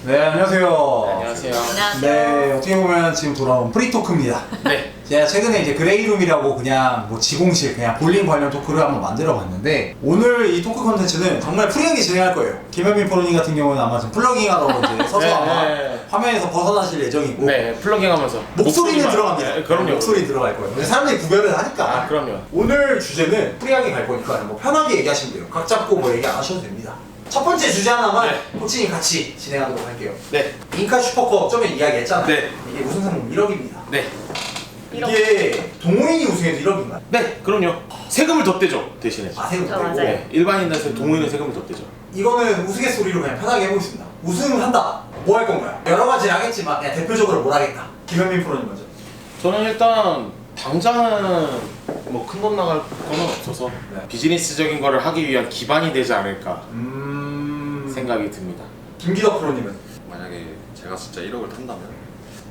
네, 안녕하세요. 네, 안녕하세요. 네, 어떻게 보면 지금 돌아온 프리토크입니다. 네. 제가 최근에 이제 그레이룸이라고 그냥 뭐 지공실, 그냥 볼링 관련 토크를 한번 만들어 봤는데, 오늘 이 토크 컨텐츠는 정말 프리하게 진행할 거예요. 김현민 프로님 같은 경우는 아마 지금 플러깅 하러 이제 서서 네, 아마 네. 화면에서 벗어나실 예정이고, 네, 플러깅 하면서. 목소리는 들어갑니다. 네, 그럼요. 목소리 들어갈 거예요. 근데 사람들이 구별을 하니까. 아, 그럼요. 오늘 주제는 프리하게 갈 거니까 뭐 편하게 얘기하시면 돼요. 각 잡고 뭐 얘기 안 하셔도 됩니다. 첫 번째 주제 하나만 네. 코치님 같이 진행하도록 할게요. 네. 인카 슈퍼컵 전에 이야기했잖아요. 네. 이게 우승 상금 1억입니다. 네. 이게 동호인이 우승해도 1억인가요? 네, 그럼요. 세금을 덧대죠, 대신에. 아, 세금 맞아요. 떼고. 네, 일반인한테 동호인은 세금을 덧대죠. 이거는 우스갯소리로 그냥 편하게 해보겠습니다. 우승을 한다. 뭐 할 건가요? 여러 가지를 하겠지만 그냥 대표적으로 뭘 하겠다. 김현민 프로님 먼저. 저는 일단 당장은 뭐 큰 돈 나갈 거는 없어서 네. 비즈니스적인 거를 하기 위한 기반이 되지 않을까 생각이 듭니다. 김기덕 프로님은? 만약에 제가 진짜 1억을 탄다면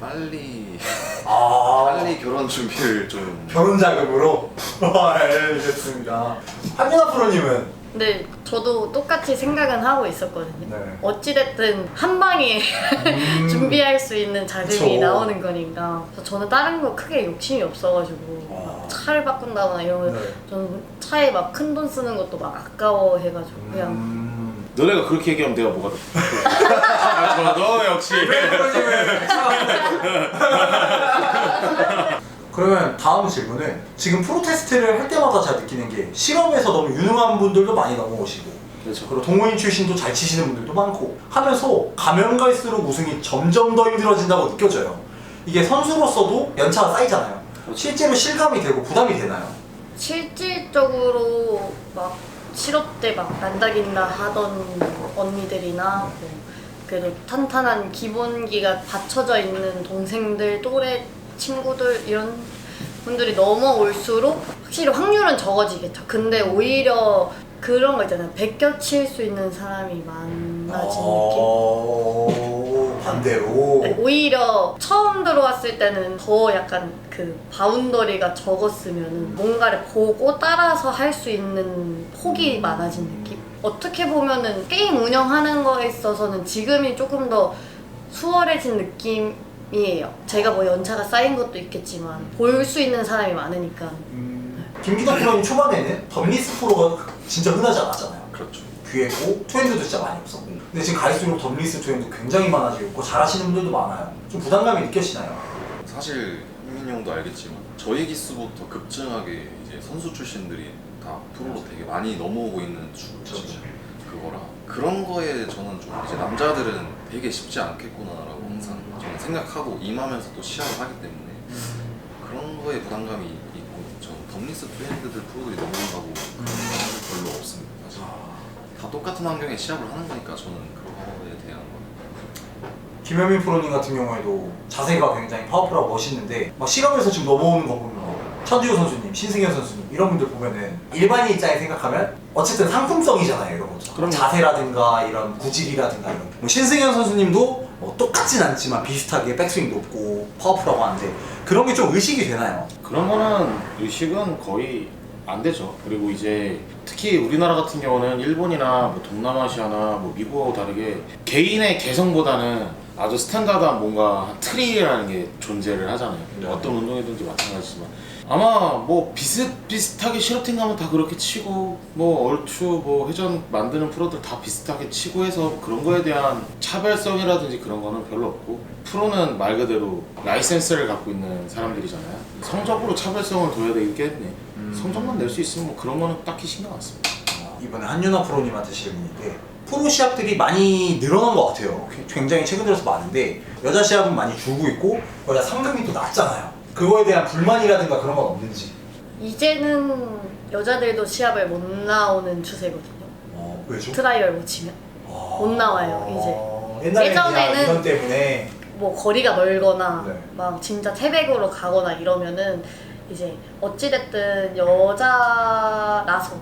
빨리 아, 결혼 준비를 좀 결혼 자금으로? 알겠습니다. 한윤아 프로님은? 근데 저도 똑같이 생각은 하고 있었거든요. 네. 어찌됐든 한 방에 준비할 수 있는 자금이 그쵸. 나오는 거니까. 그래서 저는 다른 거 크게 욕심이 없어가지고 막 차를 바꾼다거나 이런 거 네. 저는 차에 막 큰 돈 쓰는 것도 막 아까워 해가지고 그냥 너네가 그렇게 얘기하면 내가 뭐가 돼? 너 역시. 그러면 다음 질문은, 지금 프로 테스트를 할 때마다 잘 느끼는 게 실업에서 너무 유능한 분들도 많이 넘어오시고, 그렇죠. 그리고 동호인 출신도 잘 치시는 분들도 많고 하면서 가면 갈수록 우승이 점점 더 힘들어진다고 느껴져요. 이게 선수로서도 연차가 쌓이잖아요. 실제로 실감이 되고 부담이 되나요? 실질적으로 막 실업 때 막 난다긴다 하던 언니들이나 뭐 그래도 탄탄한 기본기가 받쳐져 있는 동생들, 또래 친구들 이런 분들이 넘어올수록 확실히 확률은 적어지겠죠. 근데 오히려 그런 거 있잖아요. 베껴칠 수 있는 사람이 많아진 반대로. 느낌? 네, 오히려 처음 들어왔을 때는 더 약간 그 바운더리가 적었으면 뭔가를 보고 따라서 할 수 있는 폭이 많아진 느낌? 어떻게 보면은 게임 운영하는 거에 있어서는 지금이 조금 더 수월해진 느낌이에요. 제가 뭐 연차가 쌓인 것도 있겠지만 볼 수 있는 사람이 많으니까. 김기덕 프로님 초반에는 덤리스 프로가 진짜 흔하지 않았잖아요. 그렇죠. 귀했고 투핸드도 진짜 많이 없었고, 근데 지금 갈수록 덤리스 투핸드 굉장히 많아지고 있고 잘하시는 분들도 많아요. 좀 부담감이 느껴지나요? 사실 현민 형도 알겠지만 저희 기수부터 급증하게 이제 선수 출신들이 다 프로로 되게 많이 넘어오고 있는 지금 그거라 그런 거에 저는 좀 이제 남자들은 되게 쉽지 않겠구나라고 항상 저는 생각하고 임하면서 또 시합을 하기 때문에 그런 거에 부담감이 있고 저는 덤리스 트렌드들 프로들이 넘어가고 그런 건 별로 없습니다. 사실 다 똑같은 환경에 시합을 하는 거니까 저는 그거에 대한 건 김현민 프로님 같은 경우에도 자세가 굉장히 파워풀하고 멋있는데, 막 실험에서 지금 넘어오는 거 보면 천지우 선수님, 신승현 선수님 이런 분들 보면은 일반인 입장에 생각하면 어쨌든 상품성이잖아요. 이런 것도 그럼요. 자세라든가 이런 구질이라든가 이런 뭐 신승현 선수님도 뭐 똑같진 않지만 비슷하게 백스윙 높고 파워풀하고 하는데, 그런 게 좀 의식이 되나요? 그런 거는 의식은 거의 안 되죠. 그리고 이제 특히 우리나라 같은 경우는 일본이나 뭐 동남아시아나 뭐 미국하고 다르게 개인의 개성보다는 아주 스탠다드한 뭔가 틀이라는 게 존재를 하잖아요. 네. 어떤 운동이든지 마찬가지지만 아마 뭐 비슷비슷하게 실업팀 가면 다 그렇게 치고 뭐 얼추 뭐 회전 만드는 프로들 다 비슷하게 치고 해서 그런 거에 대한 차별성이라든지 그런 거는 별로 없고, 프로는 말 그대로 라이센스를 갖고 있는 사람들이잖아요. 성적으로 차별성을 둬야 되겠네. 성적만 낼 수 있으면 뭐 그런 거는 딱히 신경 안 씁니다. 이번에 한윤아 프로님한테 질문인데, 프로 시합들이 많이 늘어난 것 같아요. 굉장히 최근 들어서 많은데 여자 시합은 많이 줄고 있고 여자 상금이 또 낮잖아요. 그거에 대한 불만이라든가 그런 건 없는지. 이제는 여자들도 시합을 못 나오는 추세거든요. 왜죠? 트라이얼 못 치면 못 나와요, 이제. 옛날에는 예전에는 그냥 이런 때문에. 뭐 거리가 멀거나 네. 막 진짜 태백으로 가거나 이러면은 이제 어찌됐든 여자라서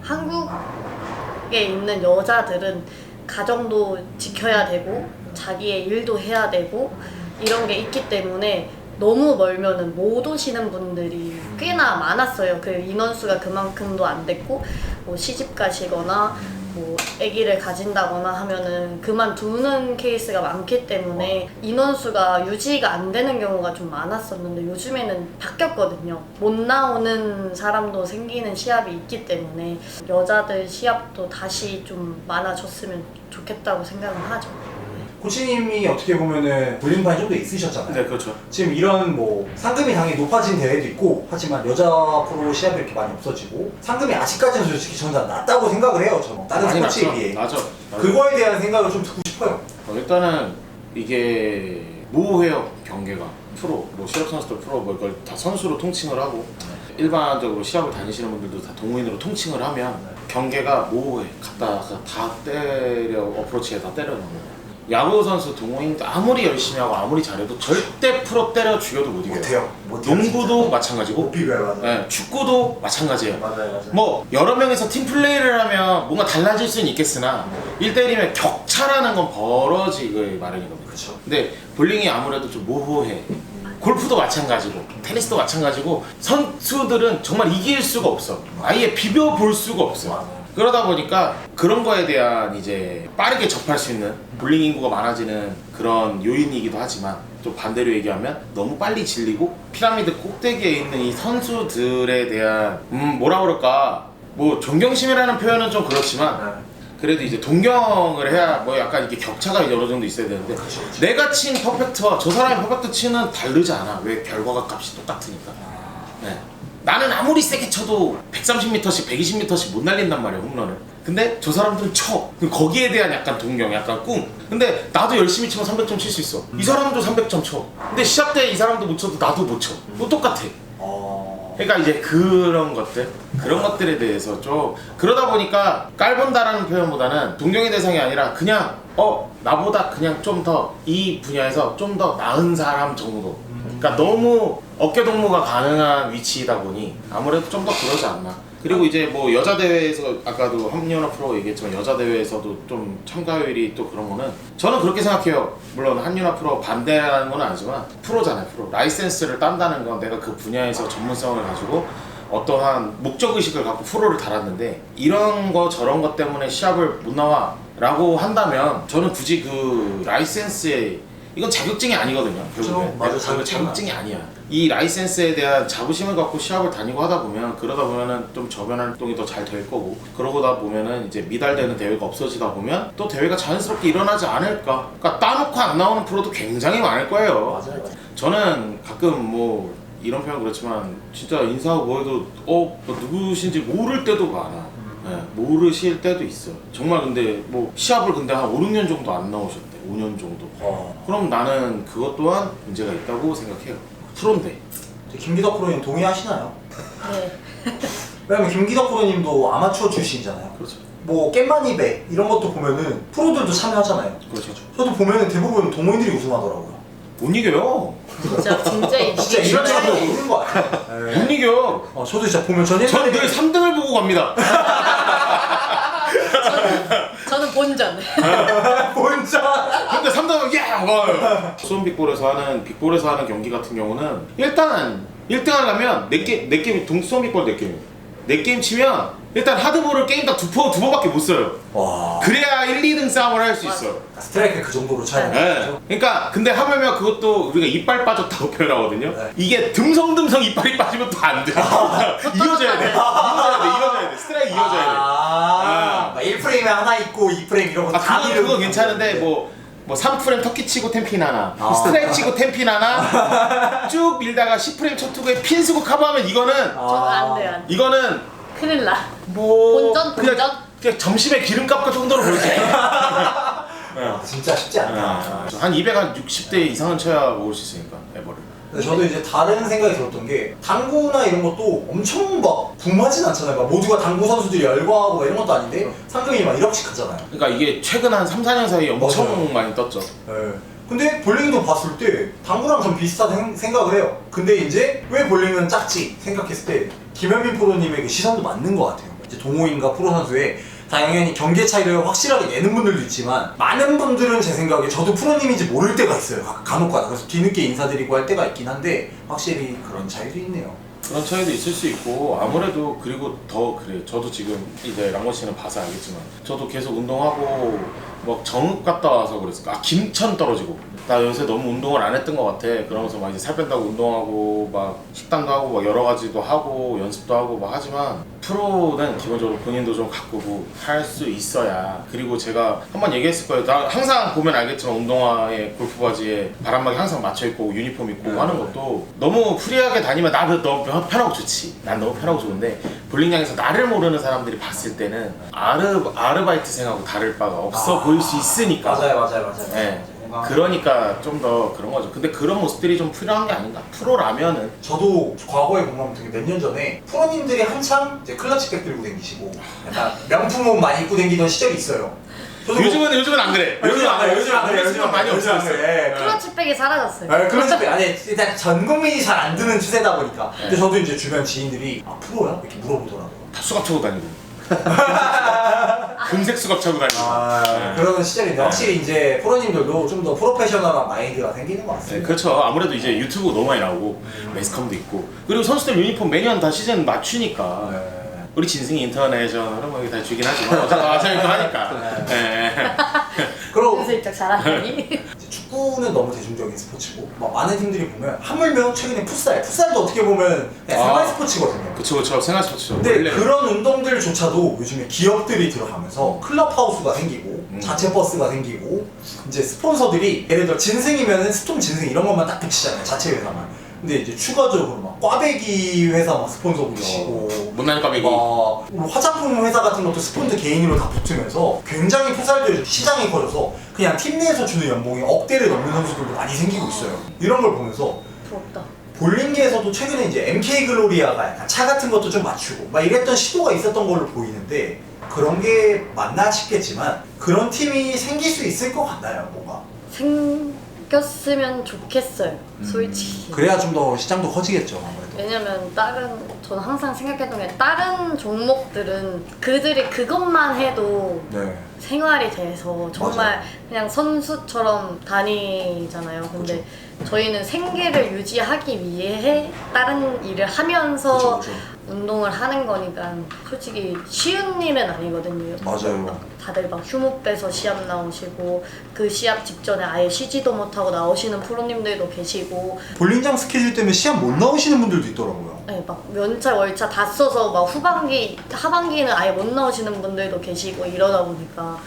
한국에 있는 여자들은 가정도 지켜야 되고 자기의 일도 해야 되고 이런 게 있기 때문에 너무 멀면은 못 오시는 분들이 꽤나 많았어요. 그 인원수가 그만큼도 안 됐고 뭐 시집 가시거나 뭐 아기를 가진다거나 하면은 그만두는 케이스가 많기 때문에 인원수가 유지가 안 되는 경우가 좀 많았었는데 요즘에는 바뀌었거든요. 못 나오는 사람도 생기는 시합이 있기 때문에 여자들 시합도 다시 좀 많아졌으면 좋겠다고 생각은 하죠. 코치님이 어떻게 보면은 볼링판이 좀 더 있으셨잖아요. 네, 그렇죠. 지금 이런 뭐 상금이 당연히 높아진 대회도 있고 하지만 여자 프로 시합이 이렇게 많이 없어지고 상금이 아직까지는 솔직히 저는 낮다고 생각을 해요. 저는 다른 많이 스포츠에 낮죠. 비해 맞아. 그거에 대한 생각을 좀 듣고 싶어요. 일단은 이게 모호해요. 경계가 프로 뭐 실업 선수들 프로 뭐 이걸 다 선수로 통칭을 하고 일반적으로 시합을 다니시는 분들도 다 동호인으로 통칭을 하면 경계가 모호해. 갖다가 다 때려 어프로치에 다 때려 넣는. 야구 선수 동호인도 아무리 열심히 하고 아무리 잘해도 절대 프로 때려 죽여도 못 이겨요. 못해요. 농구도 못 마찬가지고 비벼요. 맞아요. 네, 축구도 마찬가지예요. 맞아요. 뭐 여러 명이서 팀 플레이를 하면 뭔가 달라질 수는 있겠으나 1대1이면 격차라는 건 벌어지기 마련이거든요. 그렇죠. 근데 볼링이 아무래도 좀 모호해. 골프도 마찬가지고 테니스도 마찬가지고 선수들은 정말 이길 수가 없어. 아예 비벼볼 수가 없어. 맞아요. 그러다 보니까 그런 거에 대한 이제 빠르게 접할 수 있는 볼링 인구가 많아지는 그런 요인이기도 하지만 또 반대로 얘기하면 너무 빨리 질리고 피라미드 꼭대기에 있는 이 선수들에 대한 뭐라 그럴까 뭐 존경심이라는 표현은 좀 그렇지만 그래도 이제 동경을 해야 뭐 약간 이게 격차가 어느 정도 있어야 되는데 그렇죠. 내가 친 퍼펙트와 저 사람의 퍼펙트 치는 다르지 않아. 왜? 결과가 값이 똑같으니까. 네. 나는 아무리 세게 쳐도 130m씩 120m씩 못 날린단 말이야 홈런을. 근데 저 사람들은 쳐. 거기에 대한 약간 동경, 약간 꿈. 근데 나도 열심히 치면 300점 칠 수 있어. 이 사람도 300점 쳐. 근데 시합 때 이 사람도 못 쳐도 나도 못 쳐. 또 똑같아. 그러니까 이제 그런 것들에 대해서 좀 그러다 보니까 깔본다라는 표현보다는 동경의 대상이 아니라 그냥 나보다 그냥 좀 더 이 분야에서 좀 더 나은 사람 정도. 그러니까 너무 어깨 동무가 가능한 위치이다 보니 아무래도 좀 더 그러지 않나. 그리고 이제 뭐 여자 대회에서 아까도 한윤아 프로 얘기했지만 여자 대회에서도 좀 참가율이 또 그런 거는 저는 그렇게 생각해요. 물론 한윤아 프로 반대하는 건 아니지만 프로잖아요. 프로 라이센스를 딴다는 건 내가 그 분야에서 전문성을 가지고 어떠한 목적의식을 갖고 프로를 달았는데 이런 거 저런 것 때문에 시합을 못 나와 라고 한다면 저는 굳이 그 라이센스에 이건 자격증이 아니거든요. 결국엔 맞아, 자격증이 아니야. 이 라이센스에 대한 자부심을 갖고 시합을 다니고 하다 보면 그러다 보면은 좀 저변 활동이 더 잘 될 거고 그러고다 보면은 이제 미달되는 대회가 없어지다 보면 또 대회가 자연스럽게 일어나지 않을까. 그러니까 따놓고 안 나오는 프로도 굉장히 많을 거예요. 맞아요. 저는 가끔 뭐 이런 표현 그렇지만 진짜 인사하고 뭐해도 뭐 누구신지 모를 때도 많아. 네, 모르실 때도 있어. 정말 근데 뭐 시합을 근데 한 5, 6년 정도 안 나오셨대. 5년 정도. 그럼 나는 그것 또한 문제가 있다고 생각해요. 프로인데. 김기덕 프로님 동의하시나요? 네. 왜냐면 김기덕 프로님도 아마추어 출신이잖아요. 그렇죠. 뭐 깻마니배 이런 것도 보면은 프로들도 참여하잖아요. 그렇죠. 저도 보면은 대부분 동호인들이 우승하더라고요. 못 이겨요. 진짜 진짜 이런 차이가 있는 거 같아요. 못 이겨. 저도 진짜 보면 전 저는 늘 3등을 보고 갑니다. 저는 본전. 혼자 근데 3등은 야! 수원 빅볼에서 하는 경기 같은 경우는 일단 1등 하려면 4게임 수원 빅볼 4게임 치면 일단 하드볼을 게임 다 두 번밖에 못 써요. 와 그래야 1, 2등 싸움을 할 수 있어. 스트라이크 그 정도로 차이가 네. 나죠. 그러니까 근데 하물며 그것도 우리가 이빨 빠졌다고 표현하거든요. 네. 이게 듬성듬성 이빨이 빠지면 또 안 돼. 이어져야 돼. 스트라이크 이어져야 돼. 1프레임에 하나 있고 2프레임 이런 거 다 그거 괜찮은데 뭐 3프레임 터키 치고 템핀 하나, 스트라이크 치고 템핀 하나 쭉 밀다가 10프레임 첫 투구에 핀 쓰고 커버하면 이거는 저는 안 돼요. 안 돼. 이거는 큰일 나. 뭐 본전? 그냥 점심에 기름값 정도로 보일 수 있어요. 진짜 쉽지 않다. 한 260대 이상은 쳐야 먹을 수 있으니까 에버를. 근데 저도 이제 다른 생각이 들었던 게 당구나 이런 것도 엄청 막 붐하진 않잖아요. 막 모두가 당구 선수들이 열광하고 이런 것도 아닌데 상금이 막 1억씩 하잖아요. 그러니까 이게 최근 한 3, 4년 사이에 엄청 맞아요. 많이 떴죠. 네. 근데 볼링도 봤을 때 당구랑 좀 비슷하다 생각을 해요. 근데 이제 왜 볼링은 작지 생각했을 때 김현민 프로님의 그 시선도 맞는 것 같아요. 이제 동호인과 프로 선수의 당연히 경계 차이를 확실하게 내는 분들도 있지만 많은 분들은 제 생각에 저도 프로님인지 모를 때가 있어요. 간혹가다. 그래서 뒤늦게 인사드리고 할 때가 있긴 한데 확실히 그런 차이도 있네요. 그런 차이도 있을 수 있고 아무래도 그리고 더 그래. 저도 지금 이제 랑건 씨는 봐서 알겠지만 저도 계속 운동하고 막 정읍 갔다 와서 그랬어. 김천 떨어지고 나 요새 너무 운동을 안 했던 것 같아. 그러면서 막 이제 살 뺀다고 운동하고 막 식단도 하고 막 여러 가지도 하고 연습도 하고 막 하지만 프로는 기본적으로 본인도 좀 가꾸고 할 수 있어야. 그리고 제가 한번 얘기했을 거예요. 나 항상 보면 알겠지만 운동화에 골프 바지에 바람막이 항상 맞춰 입고 유니폼 입고 하는 것도 너무 프리하게 다니면 나도 너무 편하고 좋지. 난 너무 편하고 좋은데 볼링장에서 나를 모르는 사람들이 봤을 때는 아르바이트생하고 다를 바가 없어 보일 수 있으니까. 맞아요. 네. 그러니까 좀 더 그런 거죠. 근데 그런 모습들이 좀 필요한 게 아닌가? 프로라면은. 저도 과거에 보면 되게 몇 년 전에 프로님들이 한참 이제 클러치백 들고 다니시고 약간 명품 옷 많이 입고 다니던 시절이 있어요. 저도 요즘은 안 그래. 요즘 안 그래. 요즘은 많이 없어졌어요. 예. 클러치백이 사라졌어요. 네, 클러치백 아니 일단 전 국민이 잘 안 드는 추세다 보니까. 근데 저도 이제 주변 지인들이 프로야? 이렇게 물어보더라고요. 다 수갑 차고 다니고. 금색 수갑 차고 다니고. 그런 시절인데 확실히 이제 프로님들도 좀 더 프로페셔널한 마인드가 생기는 것 네, 같습니다. 그렇죠. 아무래도 이제 유튜브 너무 많이 나오고 매스컴도 있고 그리고 선수들 유니폼 매년 다 시즌 맞추니까 우리 진승이 인터내셔널은 뭐 다 주긴 하지만 어차피 또 하니까. 네. 그리고 슬쩍 잘하더니. 이제 축구는 너무 대중적인 스포츠고 막 많은 팀들이 보면 하물며 최근에 풋살도 어떻게 보면 그냥 생활 스포츠거든요. 그쵸 생활 스포츠죠. 근데 원래. 그런 운동들조차도 요즘에 기업들이 들어가면서 클럽하우스가 생기고 자체 버스가 생기고 이제 스폰서들이 예를 들어 진승이면은 스톰 진승 이런 것만 딱 붙이잖아요, 자체 회사만. 근데 이제 추가적으로 막 꽈배기 회사 막 스폰서 붙이고 못난 꽈배기. 막 화장품 회사 같은 것도 스폰서 개인으로 다 붙으면서 굉장히 풋살들 시장이 커져서 그냥 팀 내에서 주는 연봉이 억대를 넘는 선수들도 많이 생기고 있어요. 이런 걸 보면서 부럽다. 볼링계에서도 최근에 이제 MK 글로리아가 약간 차 같은 것도 좀 맞추고 막 이랬던 시도가 있었던 걸로 보이는데 그런 게 맞나 싶겠지만 그런 팀이 생길 수 있을 것 같나요, 뭔가? 생겼으면 좋겠어요, 솔직히. 그래야 좀 더 시장도 커지겠죠, 아무래도. 왜냐면 저는 항상 생각했던 게 다른 종목들은 그들이 그것만 해도 네. 생활이 돼서 정말 맞아요. 그냥 선수처럼 다니잖아요. 근데 저희는 생계를 유지하기 위해 다른 일을 하면서 그쵸. 운동을 하는 거니까 솔직히 쉬운 일은 아니거든요. 맞아요. 다들 막 휴무 빼서 시합 나오시고 그 시합 직전에 아예 쉬지도 못하고 나오시는 프로님들도 계시고 볼링장 스케줄 때문에 시합 못 나오시는 분들도 있더라고요. 네, 막 연차 월차 다 써서 막 하반기는 아예 못 나오시는 분들도 계시고 이러다 보니까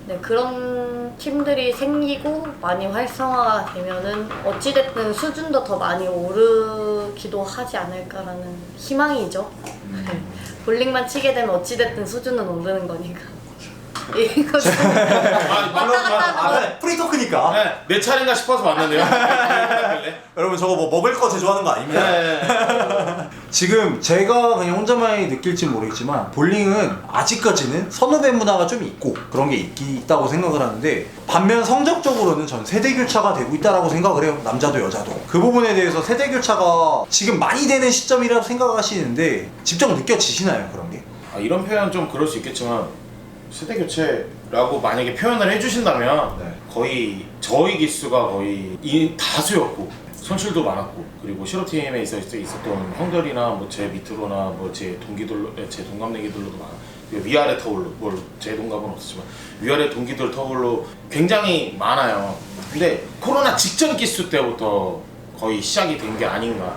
네, 그런 팀들이 생기고 많이 활성화가 되면은 어찌됐든 수준도 더 많이 오르기도 하지 않을까라는 희망이죠. 네, 볼링만 치게 되면 어찌됐든 수준은 오르는 거니까. 이거 좀 왔다 갔다 하는 거. 프리토크니까. 네, 내 차례인가 싶어서 왔는데요. 여러분 저거 뭐 먹을 거 제조하는 거 아닙니다. 네. 지금 제가 그냥 혼자만이 느낄지 모르겠지만 볼링은 아직까지는 선후배 문화가 좀 있고 그런 게 있다고 생각을 하는데 반면 성적적으로는 전 세대 교차가 되고 있다라고 생각을 해요. 남자도 여자도. 그 부분에 대해서 세대 교차가 지금 많이 되는 시점이라고 생각하시는데 직접 느껴지시나요, 그런 게? 이런 표현 좀 그럴 수 있겠지만 세대 교체라고 만약에 표현을 해주신다면 네. 거의 저희 기수가 거의 다수였고 선출도 많았고 그리고 실업팀에 있었던 형들이나 뭐 제 밑으로나 뭐 제 동갑내기들로도 많아. 위아래 터울로 제 동갑은 없었지만 위아래 동기들 터울로 굉장히 많아요. 근데 코로나 직전 기수 때부터 거의 시작이 된 게 아닌가.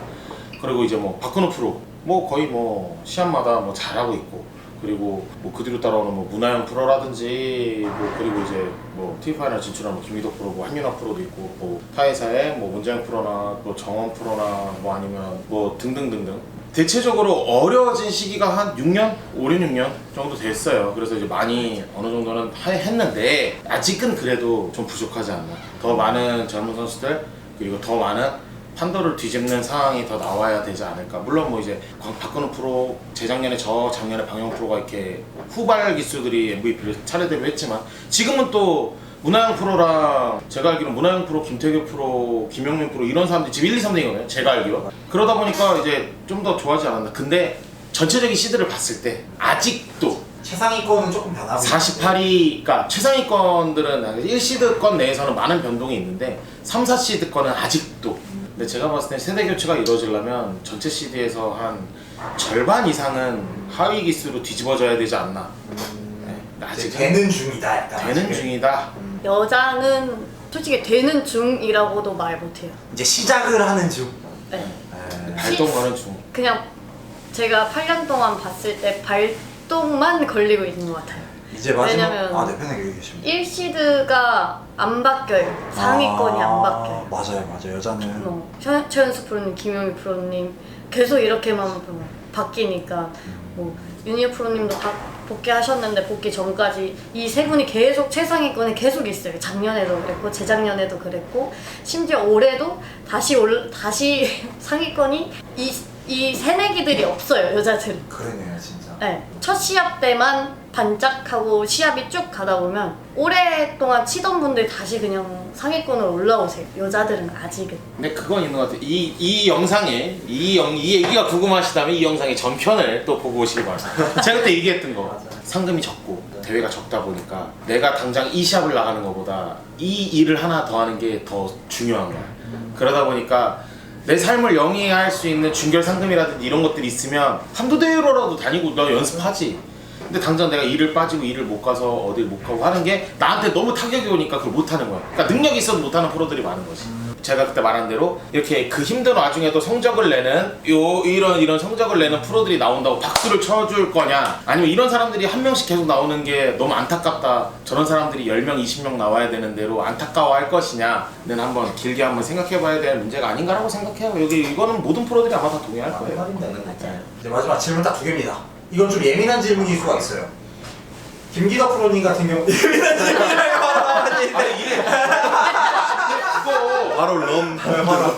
그리고 이제 뭐 박근호 프로 뭐 거의 뭐 시합마다 뭐 잘하고 있고 그리고 뭐 그 뒤로 따라오는 뭐 문하영 프로라든지 뭐 그리고 이제 뭐 TV 파이널 진출한 뭐 김희덕 프로, 뭐 한윤아 프로도 있고 뭐 타회사의 뭐 문재영 프로나 뭐 정원 프로나 뭐 아니면 뭐 등등등등 대체적으로 어려워진 시기가 한 6년? 5, 6년 정도 됐어요. 그래서 이제 많이 어느 정도는 했는데 아직은 그래도 좀 부족하지 않나. 더 많은 젊은 선수들 그리고 더 많은 판도를 뒤집는 상황이 더 나와야 되지 않을까. 물론 뭐 이제 박근호 프로, 재작년에 작년에 방영 프로가 이렇게 후발 기수들이 MVP를 차례대로 했지만 지금은 또 문하영 프로랑 제가 알기로 문하영 프로, 김태규 프로, 김영민 프로 이런 사람들이 지금 1, 2, 3등이거든요. 제가 알기로. 그러다 보니까 이제 좀 더 좋아지지 않았나. 근데 전체적인 시드를 봤을 때 아직도 최상위권은 조금 변하고 48위, 그러니까 최상위권들은 1시드권 내에서는 많은 변동이 있는데 3, 4시드권은 아직도 근데 제가 봤을 때 세대 교체가 이루어지려면 전체 CD에서 한 절반 이상은 하위 기수로 뒤집어져야 되지 않나. 네, 아직 아직은 되는 중이다 약간. 되는 아직은. 중이다. 여자는 솔직히 되는 중이라고도 말 못해요. 이제 시작을 하는 중. 네. 발동 거는 중. 그냥 제가 8년 동안 봤을 때 발동만 걸리고 있는 것 같아요. 이제 마지막. 왜냐면 네 편하게 여기 계십니다. 1시드가 안 바뀌어요. 상위권이 안 바뀌어요. 맞아요. 여자는 최연수 프로님, 김용희 프로님 계속 이렇게만 바뀌니까 뭐 윤희우 프로님도 다 복귀하셨는데 복귀 전까지 이 세 분이 계속 최상위권에 계속 있어요. 작년에도 그랬고 재작년에도 그랬고 심지어 올해도 다시 상위권이 이 새내기들이 없어요. 여자들은. 그러네요 진짜. 네, 첫 시합 때만 반짝하고 시합이 쭉 가다 보면 오랫동안 치던 분들 다시 그냥 상위권으로 올라오세요. 여자들은 아직은. 근데 그건 있는 것 같아요. 이 영상에 이 얘기가 궁금하시다면 이 영상의 전편을 또 보고 오시기 바랍니다. 제가 그때 얘기했던 거 상금이 적고 대회가 적다 보니까 내가 당장 이 시합을 나가는 것보다 이 일을 하나 더 하는 게 더 중요한 거야. 그러다 보니까 내 삶을 영위할 수 있는 준결 상금이라든지 이런 것들이 있으면 한두 대회로라도 다니고 너 연습하지. 근데 당장 내가 일을 빠지고 일을 못 가서 어딜 못 가고 하는 게 나한테 너무 타격이 오니까 그걸 못 하는 거야. 그러니까 능력이 있어도 못 하는 프로들이 많은 거지. 제가 그때 말한 대로 이렇게 그 힘든 와중에도 성적을 내는 이런 성적을 내는 프로들이 나온다고 박수를 쳐줄 거냐, 아니면 이런 사람들이 한 명씩 계속 나오는 게 너무 안타깝다, 저런 사람들이 10명 20명 나와야 되는 대로 안타까워할 것이냐는 한번 길게 한번 생각해 봐야 될 문제가 아닌가라고 생각해요. 이거는 모든 프로들이 아마 다 동의할 거예요. 맞아요. 이제 마지막 질문 딱 2개입니다. 이건 좀 예민한 질문일 수가 있어요. 김기덕 프로님 같은 경우 예민한 질문이라고 하는데 이게 바로 럼. 바로